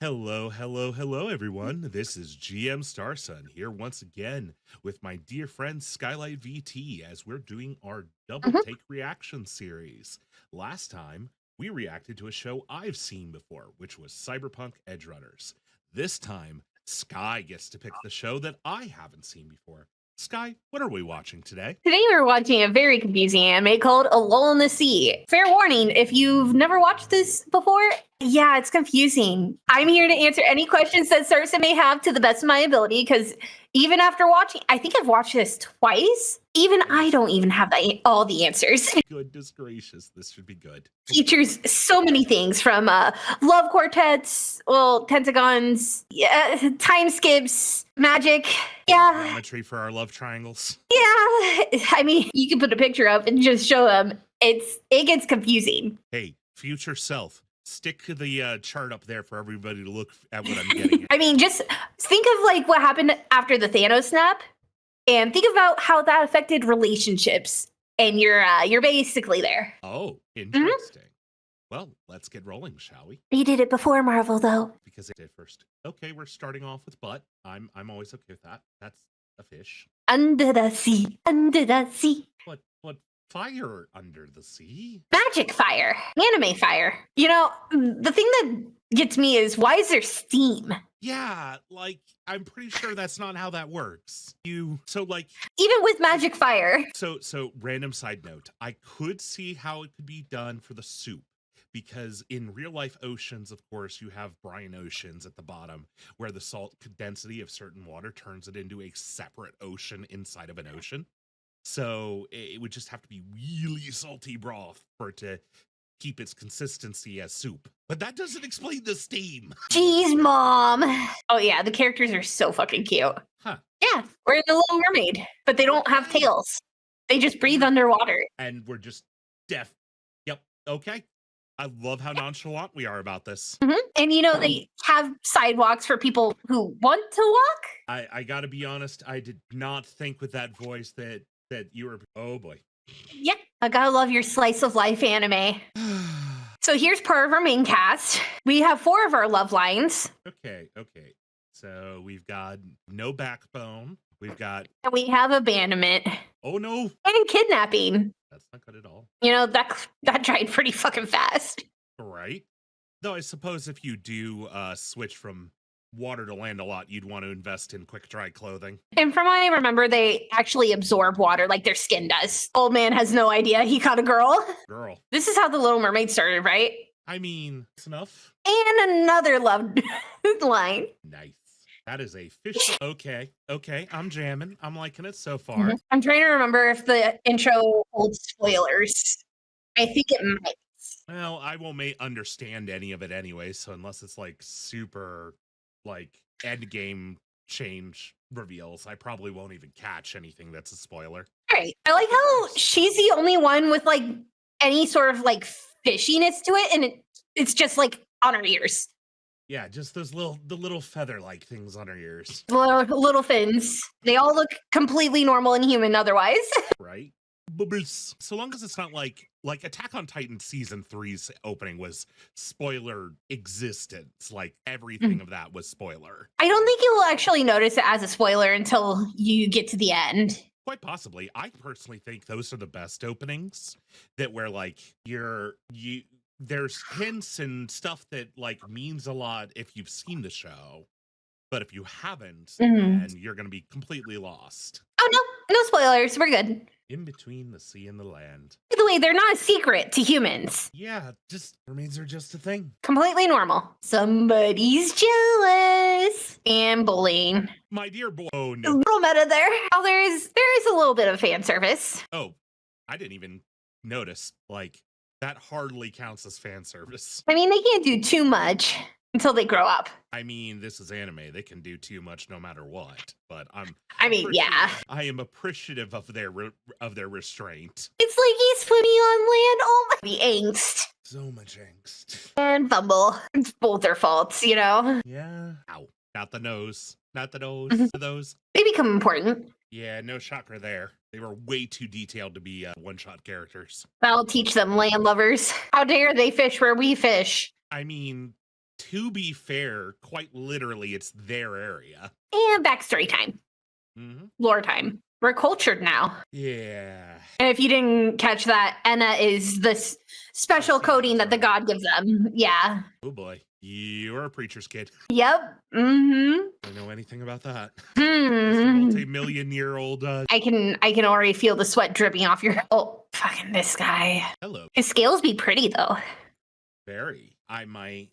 Hello, hello, hello, everyone. This is GMStarson here once again with my dear friend Skylight VT as we're doing our double Mhm. take reaction series. Last time, we reacted to a show I've seen before, which was Cyberpunk Edge Runners. This time, Sky gets to pick the show that I haven't seen before. Sky, what are we watching today? Today we're watching a very confusing anime called A Lull in the Sea. Fair warning, if you've never watched this before, yeah, it's confusing. I'm here to answer any questions that Sarsa may have to the best of my ability, because even after watching, I think I've watched this twice, even I don't even have all the answers. Goodness gracious, this should be good. Features so many things from love quartets, well, pentagons, yeah, time skips, magic. Yeah, Geometry for our love triangles. yeah. I mean, you can put a picture up and just show them. It gets confusing. Hey, future self, stick the chart up there for everybody to look at what I'm getting at. I mean, just think of like what happened after the Thanos snap, and think about how that affected relationships. And you're basically there. Oh, interesting. Well, let's get rolling, shall we? He did it before Marvel, though. Because I did first. Okay, we're starting off with butt. I'm always okay with that. That's a fish. Under the sea, under the sea. What fire under the sea? Magic fire, anime fire. You know, the thing that gets me is why is there steam? Yeah, like I'm pretty sure that's not how that works. Even with magic fire. So random side note, I could see how it could be done for the soup. Because in real life oceans, of course, you have brine oceans at the bottom where the salt density of certain water turns it into a separate ocean inside of an ocean. So it would just have to be really salty broth for it to keep its consistency as soup. But that doesn't explain the steam. Jeez, Mom. Oh, yeah, the characters are so fucking cute. Huh. Yeah, we're in The Little Mermaid, but they don't have tails. They just breathe underwater. And we're just deaf. Yep, okay. I love how nonchalant we are about this. And you know, they have sidewalks for people who want to walk. I gotta be honest, I did not think with that voice that you were, oh boy. Yeah, I gotta love your slice of life anime. So here's part of our main cast. We have 4 of our love lines. Okay. So we've got no backbone. We've got, And we have abandonment. oh no, And kidnapping. that's not good at all. You know, that dried pretty fucking fast. Right? Though I suppose if you do switch from water to land a lot, you'd want to invest in quick dry clothing. And from what I remember, they actually absorb water like their skin does. Old man has no idea he caught a girl. This is how The Little Mermaid started, right? I mean, it's enough. And another love line. Nice. That is a fish. Okay. I'm jamming. I'm liking it so far. I'm trying to remember if the intro holds spoilers. I think it might. Well, I won't understand any of it anyway, so unless it's like super like end game change reveals, I probably won't even catch anything that's a spoiler. All right. I like how she's the only one with like any sort of like fishiness to it, and it's just like on her ears. Yeah, just the little feather-like things on her ears. Little fins. They all look completely normal and human otherwise. Right? Bubbles. So long as it's not like Attack on Titan season 3's opening was spoiler existence. Like everything of that was spoiler. I don't think you will actually notice it as a spoiler until you get to the end. Quite possibly. I personally think those are the best openings that where like there's hints and stuff that like means a lot if you've seen the show. But if you haven't, then you're going to be completely lost. Oh, no spoilers. We're good. In between the sea and the land. By the way, they're not a secret to humans. Yeah, just mermaids are just a thing. Completely normal. Somebody's jealous and bullying. My dear boy. Oh, A no. little meta there. Oh, there is a little bit of fan service. Oh, I didn't even notice. Like, that hardly counts as fan service. I mean, they can't do too much until they grow up. I mean, this is anime. They can do too much no matter what. But yeah. I am appreciative of their restraint. It's like he's swimming on land. Oh my, the angst. So much angst. And fumble. It's both their faults, you know? Yeah. Ow. Not the nose. Not the nose. Those. They become important. Yeah, no shocker there. They were way too detailed to be one-shot characters. I'll teach them, land lovers. How dare they fish where we fish? I mean, to be fair, quite literally, it's their area. And backstory time. Lore time. We're cultured now. Yeah. And if you didn't catch that, Enna is this special coating that the god gives them. Yeah. Oh boy. You're a preacher's kid. Yep. Mm-hmm. I don't know anything about that. Hmm. Multi-million-year-old. I can already feel the sweat dripping off your. Oh, fucking this guy. Hello. His scales be pretty though. Very. I might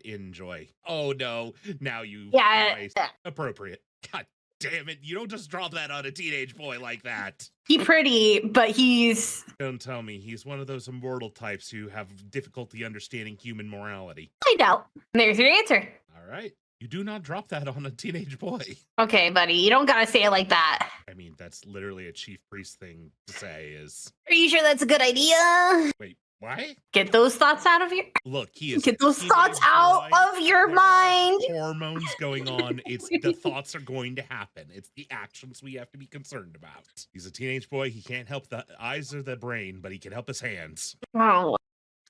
enjoy. Oh no! Now you. Yeah. Appropriate. God damn it! You don't just drop that on a teenage boy like that. He's pretty, but he's. Don't tell me he's one of those immortal types who have difficulty understanding human morality. I doubt. There's your answer. All right. You do not drop that on a teenage boy. Okay, buddy. You don't gotta say it like that. I mean, that's literally a chief priest thing to say is. Are you sure that's a good idea? Wait, what? Get those thoughts out of your. Look, he is. Get those thoughts out of your mind. Hormones going on. It's the thoughts are going to happen. It's the actions we have to be concerned about. He's a teenage boy. He can't help the eyes or the brain, but he can help his hands. Oh,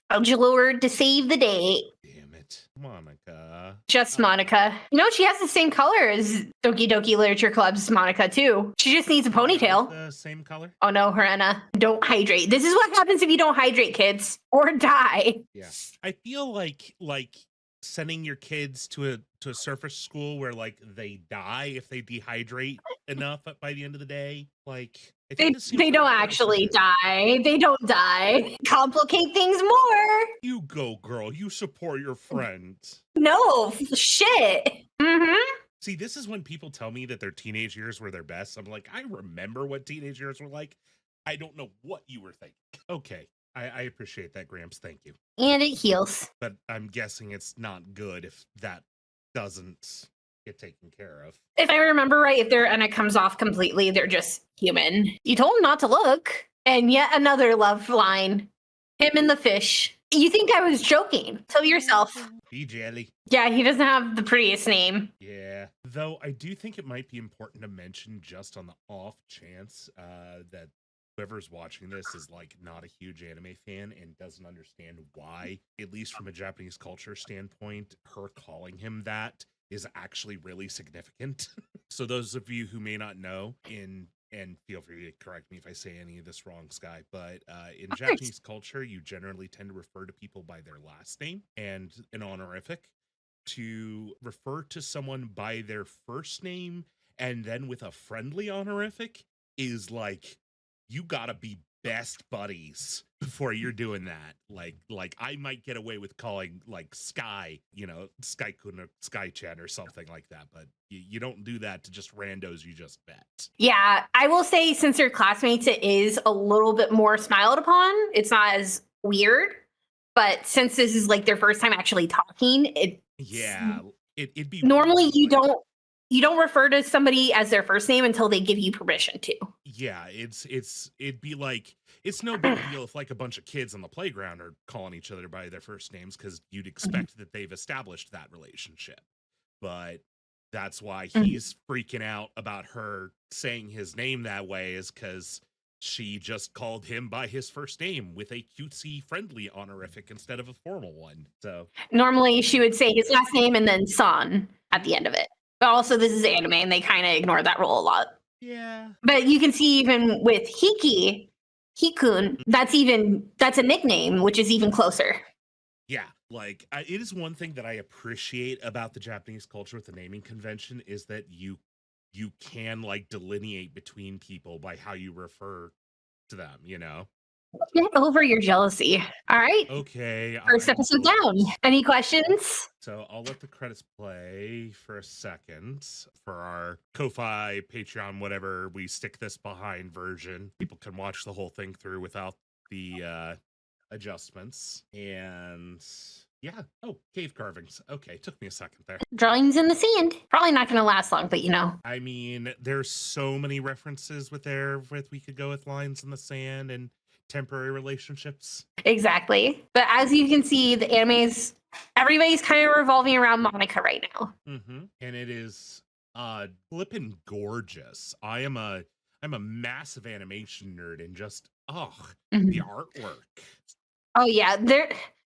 Lord to save the day. Damn it, Monica. Just Monica. You know, she has the same color as Doki Doki Literature Club's Monica, too. She just needs a ponytail. The same color? Oh, no, Henna. Don't hydrate. This is what happens if you don't hydrate, kids. Or die. Yeah. I feel like sending your kids to a surface school where, like, they die if they dehydrate enough by the end of the day. Like, I think they don't actually die. They don't die. Complicate things more. You go, girl. You support your friend. No, shit. Mm-hmm. See, this is when people tell me that their teenage years were their best. I'm like, I remember what teenage years were like. I don't know what you were thinking. Okay. I appreciate that, Gramps. Thank you. And it heals. But I'm guessing it's not good if that doesn't get taken care of. If I remember right, if their Enna comes off completely, they're just human. You told him not to look. And yet another love line. Him and the fish. You think I was joking. Tell yourself. Be jelly. Yeah, he doesn't have the prettiest name. Yeah. Though I do think it might be important to mention just on the off chance that whoever's watching this is like not a huge anime fan and doesn't understand why, at least from a Japanese culture standpoint, her calling him that is actually really significant. So those of you who may not know, and feel free to correct me if I say any of this wrong, Sky, but in Japanese culture, you generally tend to refer to people by their last name and an honorific. To refer to someone by their first name and then with a friendly honorific is like, you gotta be best buddies before you're doing that. Like I might get away with calling like Sky, Sky-kun or Sky-chan or something like that, but you don't do that to just randos you just met. Yeah, I will say since they're classmates, it is a little bit more smiled upon. It's not as weird, but since this is like their first time actually talking, it'd be normally you don't refer to somebody as their first name until they give you permission to. Yeah, it'd be like, it's no big deal if like a bunch of kids on the playground are calling each other by their first names because you'd expect that they've established that relationship. But that's why he's freaking out about her saying his name that way, is because she just called him by his first name with a cutesy friendly honorific instead of a formal one. So normally she would say his last name and then son at the end of it. But also this is anime and they kind of ignore that rule a lot. Yeah. But you can see even with Hikun, that's a nickname, which is even closer. Yeah, like it is one thing that I appreciate about the Japanese culture with the naming convention is that you can like delineate between people by how you refer to them, Get over your jealousy. All right. Okay. First episode down. Any questions? So I'll let the credits play for a second for our Ko-Fi, Patreon, whatever we stick this behind version. People can watch the whole thing through without the adjustments. And yeah. Oh, cave carvings. Okay. Took me a second there. Drawings in the sand. Probably not going to last long, but I mean, there's so many references we could go with lines in the sand and temporary relationships. Exactly. But as you can see, the animes, everybody's kind of revolving around Monica right now. Mm-hmm. And it is flippin' gorgeous. I'm a massive animation nerd and just the artwork. Oh yeah,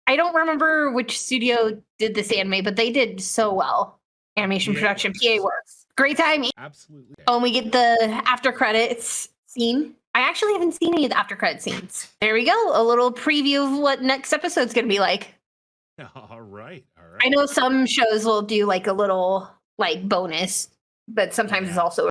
I don't remember which studio did this anime, but they did so well. Animation production, PA Works. Great time. Absolutely. Oh, and we get the after credits scene. I actually haven't seen any of the after credit scenes. There we go. A little preview of what next episode's going to be like. All right. I know some shows will do like a little like bonus, but sometimes it's also